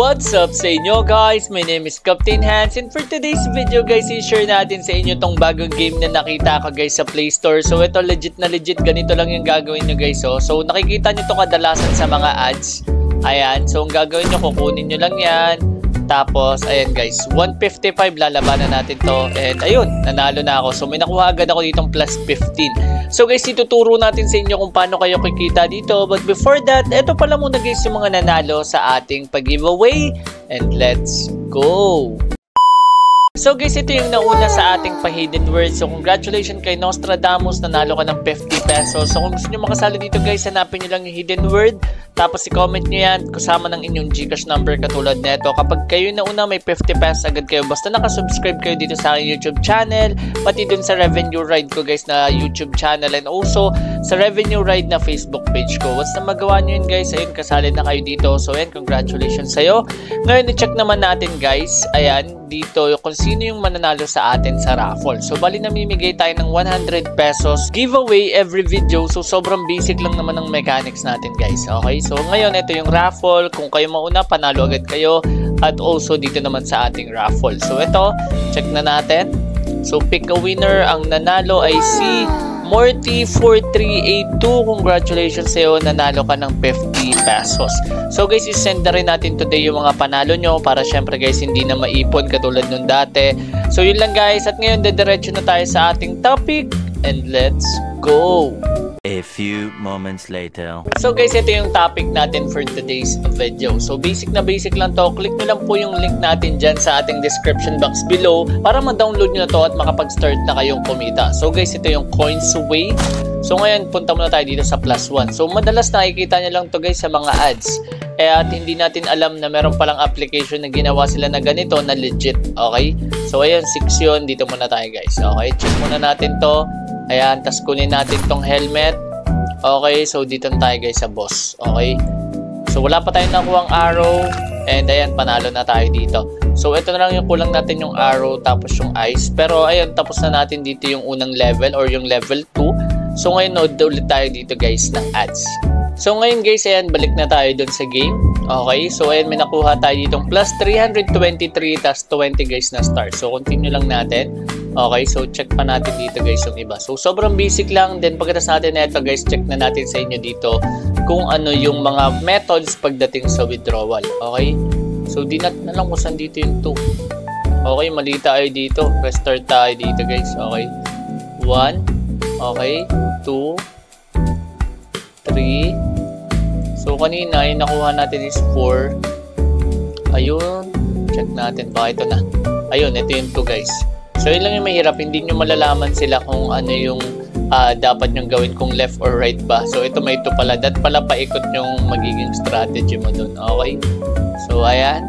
What's up sa inyo guys? My name is Captain Hans, and for today's video guys, i-share natin sa inyo tong bagong game na nakita ko guys sa Play Store. So ito legit na legit, ganito lang yung gagawin nyo guys. So nakikita nyo to kadalasan sa mga ads. Ayan, so ang gagawin nyo, kukunin nyo lang yan. Tapos, ayan guys, 155 lalabanan natin to. And ayun, nanalo na ako. So may nakuha agad ako ditong plus 15. So guys, ituturo natin sa inyo kung paano kayo kikita dito. But before that, eto pala muna guys yung mga nanalo sa ating pag-giveaway. And let's go! So guys, ito yung nauna sa ating pa-hidden word. So congratulations kay Nostradamus, nanalo ka ng 50 pesos. So kung gusto nyo makasali dito guys, hanapin nyo lang yung hidden word. Tapos i-comment nyo yan kasama ng inyong GCash number katulad neto. Kapag kayo nauna, may 50 pesos agad kayo. Basta nakasubscribe kayo dito sa aking YouTube channel. Pati dun sa Revenue Ride ko guys na YouTube channel. And also sa Revenue Ride na Facebook page ko. Basta magawa nyo yun guys, ayun, kasali na kayo dito. So ayun, congratulations sa'yo. Ngayon, i-check naman natin guys. Ayan, dito kung sino yung mananalo sa atin sa raffle. So bali namimigay tayo ng 100 pesos giveaway every video. So sobrang basic lang naman ng mechanics natin guys. Okay, so ngayon ito yung raffle. Kung kayo mauna, panalo agad kayo. At also dito naman sa ating raffle. So ito, check na natin. So pick a winner. Ang nanalo ay si Morty4382. Congratulations sa'yo, nanalo ka ng 50 pesos. So guys, isend na rin natin today yung mga panalo nyo para syempre guys hindi na maipon katulad nung dati. So yun lang guys, at ngayon dediretso na tayo sa ating topic and let's go! A few moments later. So guys, ito yung topic natin for today's video. So basic na basic lang to. Click nyo lang po yung link natin dyan sa ating description box below para ma-download nyo na to at makapag-start na kayong kumita. So guys, ito yung Coinsway. So ngayon, punta muna tayo dito sa plus 1. So madalas nakikita nyo lang to guys sa mga ads. At hindi natin alam na meron palang application na ginawa sila na ganito na legit. Okay? So ayun, 6 yun. Dito muna tayo guys. Okay? Check muna natin to. Ayan, tas kunin natin tong helmet. Okay, so dito na tayo guys sa boss. Okay, so wala pa tayong nakuhang arrow. And ayan, panalo na tayo dito. So ito na lang yung kulang natin, yung arrow tapos yung ice. Pero ayan, tapos na natin dito yung unang level or yung level 2. So ngayon, node ulit tayo dito guys ng ads. So ngayon guys, ayan, balik na tayo dun sa game. Okay, so ayan, may nakuha tayo ditong plus 323 tas 20 guys na stars. So continue lang natin. Okay, so check pa natin dito guys yung iba. So sobrang basic lang. Then pagkatapos natin na ito guys, check na natin sa inyo dito kung ano yung mga methods pagdating sa withdrawal. Okay, so di natin na lang kung saan dito yung 2. Okay, mali tayo dito. Restart tayo dito guys. Okay, 1. Okay, 2. 3. So kanina yung nakuha natin is 4. Ayun, check natin baka ito na. Ayun, ito yung 2 guys. So yun lang yung mahirap, hindi nyo malalaman sila kung ano yung dapat nyong gawin, kung left or right ba. So ito may 2 pala, that pala paikot yung magiging strategy mo dun. Okay, so ayan.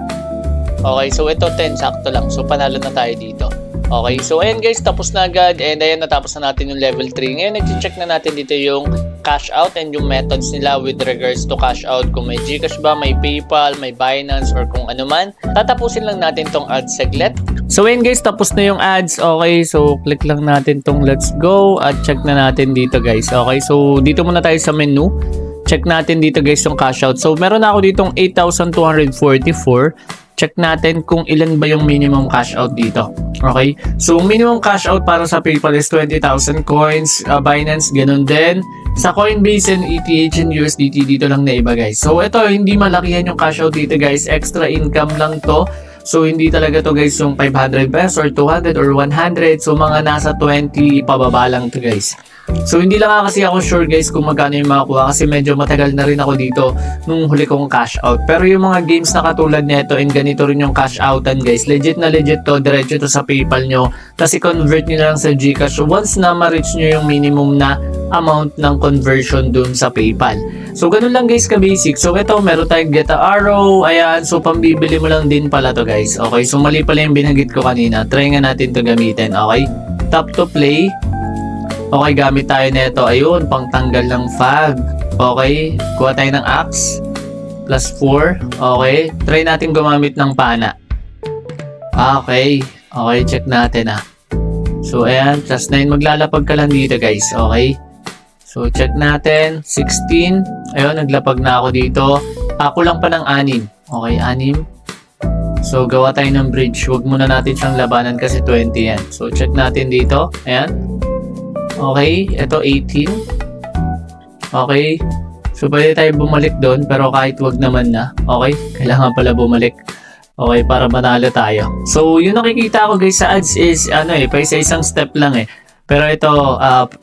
Okay, so ito 10, sakto lang. So panalo na tayo dito. Okay, so ayan guys, tapos na agad. And ayan, natapos na natin yung level 3. Ngayon, nag-check na natin dito yung cash out and yung methods nila with regards to cash out. Kung may GCash ba, may PayPal, may Binance, or kung ano man. Tatapusin lang natin tong ads saglit. So ayan guys, tapos na yung ads. Okay, so click lang natin tong let's go at check na natin dito guys. Okay, so dito muna tayo sa menu. Check natin dito guys yung cash out. So meron na ako ditong 8,244. Check natin kung ilan ba yung minimum cash out dito. Okay? So, minimum cash out para sa PayPal is 20,000 coins. Binance, ganun din. Sa Coinbase and ETH and USDT, dito lang na iba, guys. So, ito, hindi malakihan yung cash out dito, guys. Extra income lang to. So, hindi talaga to, guys, yung 500 pesos or 200 or 100. So, mga nasa 20 pababa lang to, guys. So hindi lang kasi ako sure guys kung magkano yung makakuha kasi medyo matagal na rin ako dito nung huli kong cash out. Pero yung mga games na katulad nito and ganito rin yung cash outan guys, legit na legit to, diretso to sa PayPal nyo. Tapos i-convert nyo na lang sa GCash once na ma-reach nyo yung minimum na amount ng conversion dun sa PayPal. So ganun lang guys ka-basic. So ito, meron tayong get a arrow. Ayan, so pambibili mo lang din pala to guys. Okay, so mali pala yung binanggit ko kanina. Try nga natin to gamitin. Okay, tap to play. Okay, gamit tayo nito. Ayun, pangtanggal ng fog. Okay, kuha tayo ng axe. Plus 4. Okay, try natin gumamit ng pana. Okay, okay, check natin So, ayan, plus 9. Maglalapag ka lang dito guys. Okay, so check natin. 16. Ayun, naglapag na ako dito. Kulang pa ng 6. Okay, 6. So, gawa tayo ng bridge. Huwag muna natin siyang labanan kasi 20 yan. So, check natin dito. Ayan. Okay. Ito, 18. Okay. So, pwede tayo bumalik doon. Pero kahit wag naman na. Okay. Kailangan pala bumalik. Okay. Para manalo tayo. So, yung nakikita ko guys sa ads is, pa isa-isang step lang eh. Pero ito,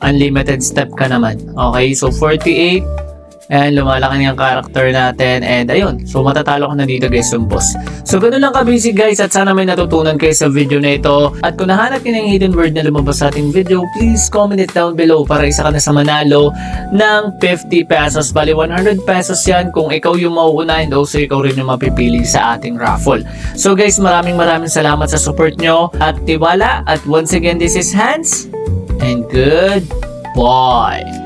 unlimited step ka naman. Okay. So, 48. And lumalaki yung character natin. And ayun. So matatalo ka na dito guys yung boss. So ganun lang ka-basic guys. At sana may natutunan kayo sa video na ito. At kung nahanap nyo ng hidden word na lumabas sa ating video, please comment it down below para isa ka na sa manalo ng 50 pesos. Bali 100 pesos yan kung ikaw yung mauuna and also ikaw rin yung mapipili sa ating raffle. So guys, maraming salamat sa support nyo at tiwala. At once again, this is Hans. And goodbye.